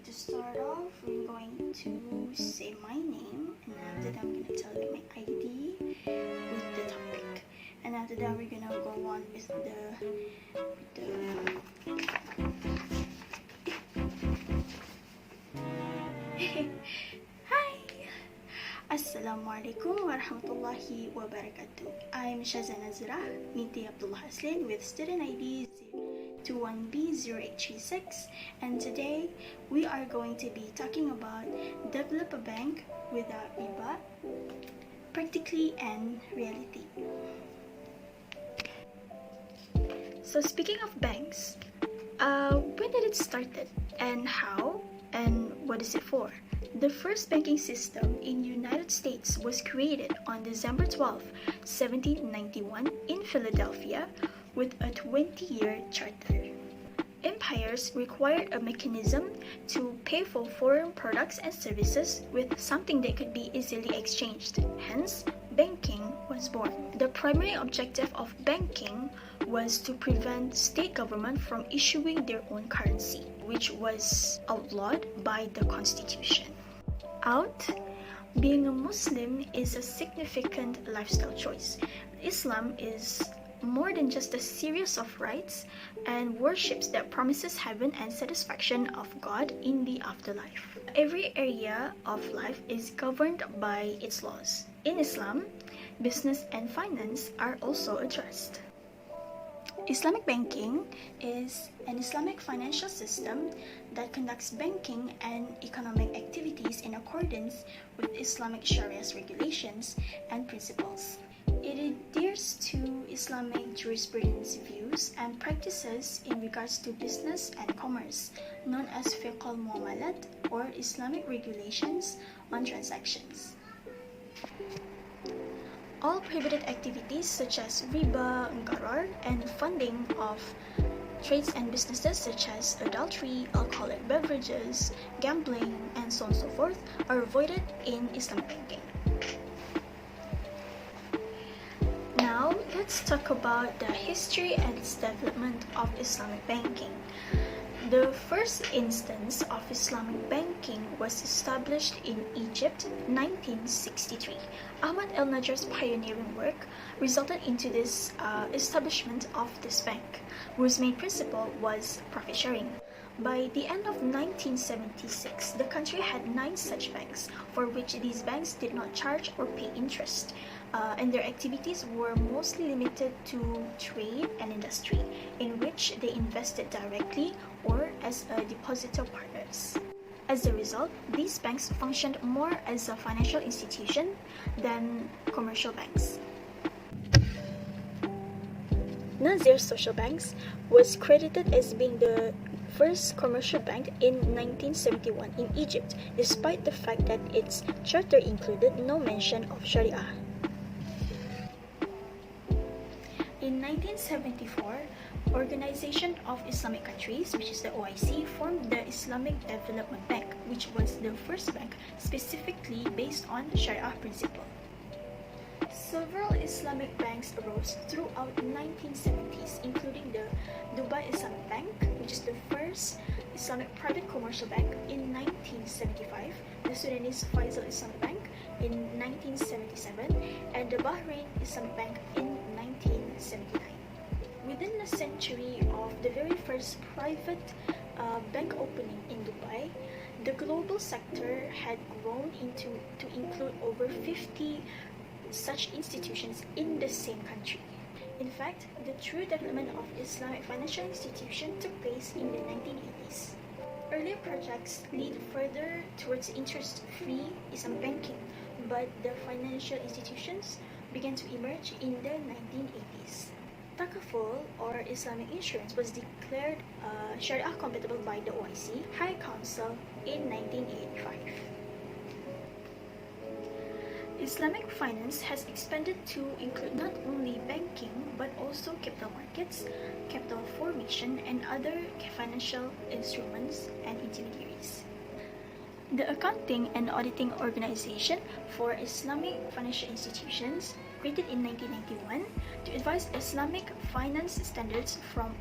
to start off, we're going to say my name, and after that, I'm going to tell you my ID with the topic, and after that, we're going to go on with the Hi! Assalamualaikum warahmatullahi wabarakatuh. I'm Shazana Zirah binti Abdullah Aslin with student ID 21B0836, and today we are going to be talking about develop a bank without riba, practically and reality. So speaking of banks, when did it started and how and what is it for? The first banking system in the United States was created on December 12, 1791 in Philadelphia with a 20-year charter. Empires required a mechanism to pay for foreign products and services with something that could be easily exchanged. Hence, banking was born. The primary objective of banking was to prevent state government from issuing their own currency, which was outlawed by the Constitution. Being a Muslim is a significant lifestyle choice. Islam is more than just a series of rites and worships that promises heaven and satisfaction of God in the afterlife. Every area of life is governed by its laws. In Islam, business and finance are also addressed. Islamic banking is an Islamic financial system that conducts banking and economic activities in accordance with Islamic Sharia's regulations and principles. It adheres to Islamic jurisprudence views and practices in regards to business and commerce, known as fiqh al-muamalat or Islamic regulations on transactions. All prohibited activities such as riba, gharar, and funding of trades and businesses such as adultery, alcoholic beverages, gambling, and so on and so forth are avoided in Islamic banking. Now, let's talk about the history and its development of Islamic banking. The first instance of Islamic banking was established in Egypt in 1963. Ahmad el-Najjar's pioneering work resulted into this establishment of this bank, whose main principle was profit sharing. By the end of 1976, the country had 9 such banks, for which these banks did not charge or pay interest, and their activities were mostly limited to trade and industry, in which they invested directly or as a depositor partners. As a result, these banks functioned more as a financial institution than commercial banks. Nazir Social Banks was credited as being the first commercial bank in 1971 in Egypt, despite the fact that its charter included no mention of Sharia. In 1974, Organization of Islamic Countries, which is the OIC, formed the Islamic Development Bank, which was the first bank specifically based on Sharia principle. Several Islamic banks arose throughout the 1970s, including the Dubai Islamic Bank, which is the first Islamic private commercial bank in 1975, the Sudanese Faisal Islamic Bank in 1977, and the Bahrain Islamic Bank in 1979. Within a century of the very first private bank opening in Dubai, the global sector had grown to include over 50 such institutions in the same country. In fact, the true development of Islamic financial institution took place in the 1980s. Earlier projects lead further towards interest-free Islamic banking, but the financial institutions began to emerge in the 1980s. Takaful, or Islamic insurance, was declared Sharia compatible by the OIC High Council in 1985. Islamic finance has expanded to include not only banking but also capital markets, capital formation, and other financial instruments and intermediaries. The Accounting and Auditing Organization for Islamic Financial Institutions, created in 1991 to advise Islamic finance standards from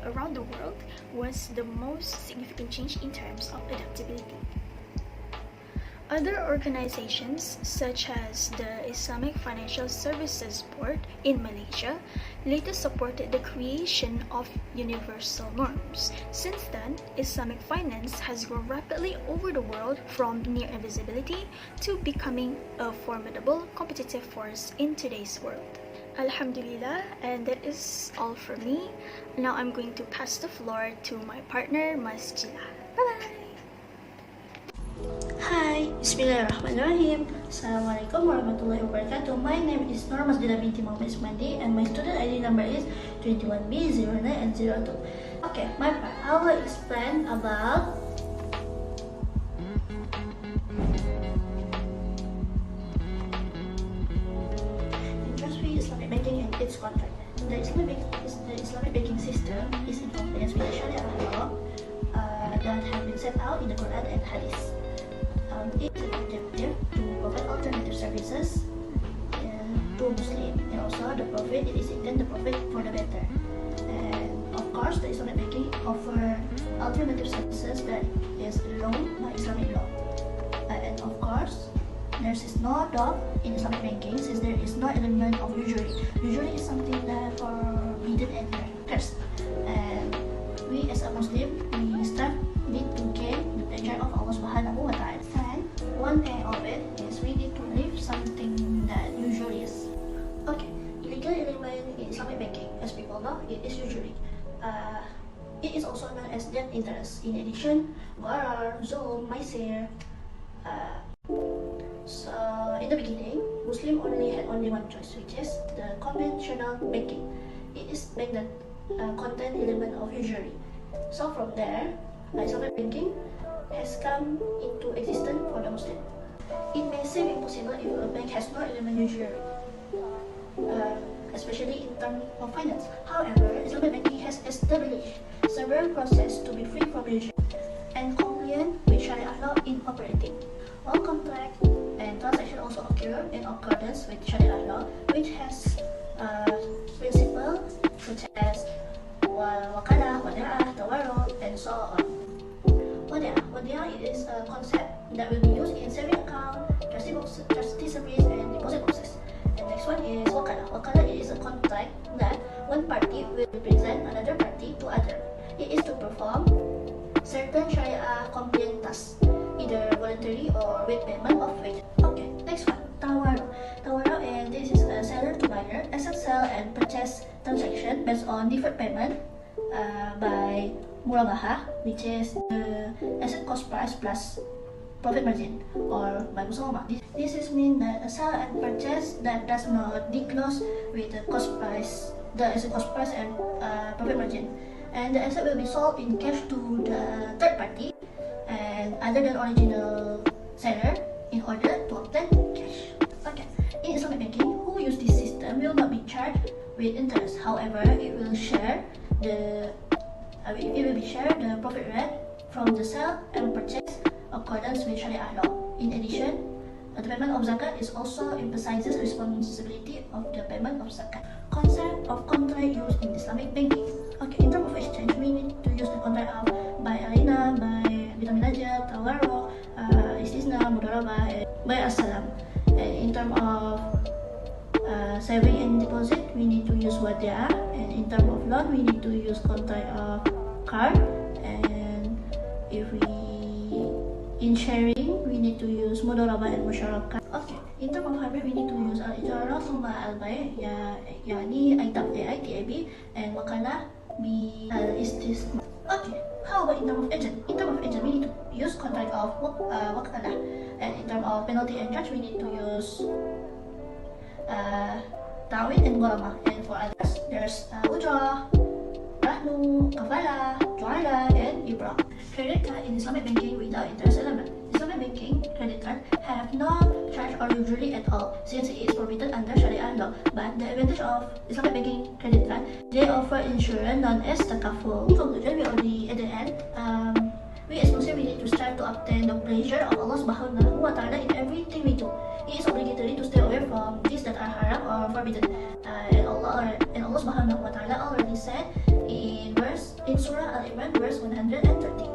around the world, was the most significant change in terms of adaptability. Other organizations, such as the Islamic Financial Services Board in Malaysia, later supported the creation of universal norms. Since then, Islamic finance has grown rapidly over the world, from near invisibility to becoming a formidable competitive force in today's world. Alhamdulillah, and that is all for me. Now I'm going to pass the floor to my partner, Mas Jila. Bye-bye! Hi, Bismillahirrahmanirrahim. Assalamualaikum warahmatullahi wabarakatuh. My name is Nur Masjida binti Muhammad Ismandi and my student ID number is 21B09 and 02. Okay, my part. I will explain about interest-free Islamic banking and its contract. The Islamic banking system is in compliance with the Sharia law that have been set out in the Quran and Hadith. It is an objective to provide alternative services to Muslim, and also the profit, it is intended the profit for the better. And of course, the Islamic banking offer alternative services that is allowed by Islamic law. And of course, there is no doubt in Islamic banking since there is no element of usury. Usury is something that forbidden and cursed. And we as a Muslim, we need to gain the pleasure of Allah Subhanahu wa Ta'ala. And one aim of it is we need to leave something that usually is. Okay, illegal element in Islamic banking, as people know, it is usury. It is also known as debt interest. In addition, gharar, zulm, maisir. So in the beginning, Muslim had only one choice, which is the conventional banking. It is bank that contain element of usury. So from there, Islamic banking has come into existence for the Muslim. It may seem impossible if a bank has no element usury, especially in terms of finance. However, Islamic banking has established several processes to be free from usury and compliant with Sharia law in operating. All contract and transaction also occur in accordance with Sharia law, which has principles such as wakalah, wada'ah, tawarruk, and so on. Wadi'ah is a concept that will be used in saving account, trustee service, and deposit boxes. And next one is wakalah. Wakalah is a contract that one party will represent another party to other. It is to perform certain Sharia compliant tasks, either voluntary or with payment of wage. Okay, next one, tawarruk. Tawarruk, and this is a seller to buyer asset sale and purchase transaction based on deferred payment by murabahah, which is the asset cost price plus profit margin, or by musawamah. This is mean that a sale and purchase that does not disclose with the cost price, the asset cost price and profit margin, and the asset will be sold in cash to the third party and other than original seller in order to obtain cash. Okay, in Islamic banking, who use this system will not be charged with interest. However, it will share the profit rate from the sale and purchase accordance with Sharia law. In addition, the payment of zakat is also emphasizes responsibility of the payment of zakat. Concept of contract used in Islamic banking. Okay, in terms of exchange, we need to use the contract of buy alina, buy bitaminaja, tawarruk, istisna, mudarabah, buy as-salam. And in terms of saving and deposit, we need to use wadi'ah, and in terms of loan, we need to use contract of card, and if we in sharing, we need to use mudarabah and musyarakah. Okay, in terms of hybrid, we need to use al-ijarah, thumma al-bay', yani AITAB, and wakalah bi al-istisna. Okay, how about in terms of agent? In terms of agent, we need to use contract of wakalah, and in terms of penalty and charge, we need to use ta'wid and gharamah. And for others, there's ujrah, rahnu, kafalah, ju'ala, and ibrah. Credit card in Islamic banking without interest element. Islamic banking credit card have no charge or usury at all since it is forbidden under Sharia law. But the advantage of Islamic banking credit card, they offer insurance known as takaful. In conclusion, we already at the end. We as Muslims need to strive to obtain the pleasure of Allah Subhanahu wa Ta'ala in everything we do. It is obligatory to stay away from things that are haram or forbidden. And Allah Subhanahu wa Ta'ala already said in Surah Al-Imran verse 130.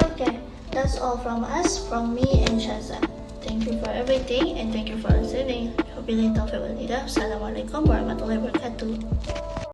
Okay, that's all from us, from me and Shazan. Thank you for everything and thank you for listening. Wabillahi taufiq wal hidayah. Assalamualaikum warahmatullahi wabarakatuh.